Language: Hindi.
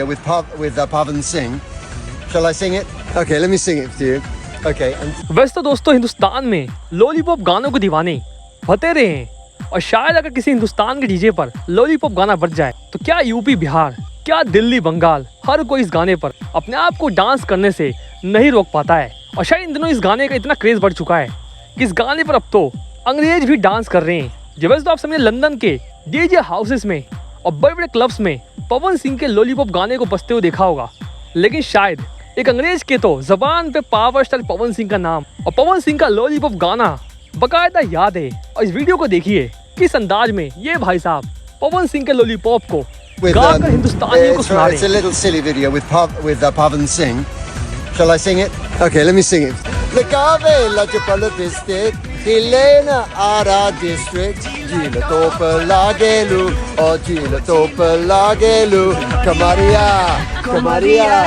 with Pavan Singh. Shall I sing it? Okay, let me sing it to you. Okay. वैसे तो दोस्तों हिंदुस्तान में लॉलीपॉप गानों को दीवाने बतेरे हैं और शायद अगर किसी हिंदुस्तान के डीजे पर लॉलीपॉप गाना बज जाए तो क्या यूपी बिहार, क्या दिल्ली बंगाल, हर कोई इस गाने पर अपने आप को डांस करने से नहीं रोक पाता है। और शायद इन दिनों इस गाने का इतना क्रेज बढ़ चुका है कि इस गाने पर अब तो अंग्रेज भी डांस कर रहे हैं। जब वैसे तो आप समझे लंदन के डीजे हाउसेस में और बड़े बड़े क्लब्स में पवन सिंह के लॉलीपॉप गाने को बजते हुए देखा होगा, लेकिन शायद एक अंग्रेज के तो जबान पे पावर स्टार पवन सिंह का नाम और पवन सिंह का लॉलीपॉप गाना बकायदा याद है। और इस वीडियो को देखिए किस अंदाज में ये भाई साहब पवन सिंह के लॉलीपॉप को गाकर हिंदुस्तानियों को सुना रहे It's a little silly video with Pavan Singh. Shall I sing it? Okay, let me sing it. Legave Lajapala District, Helena Ara District, Gila Topa Lagelu, or Gila Topa Lagelu, Kamaria, Kamaria.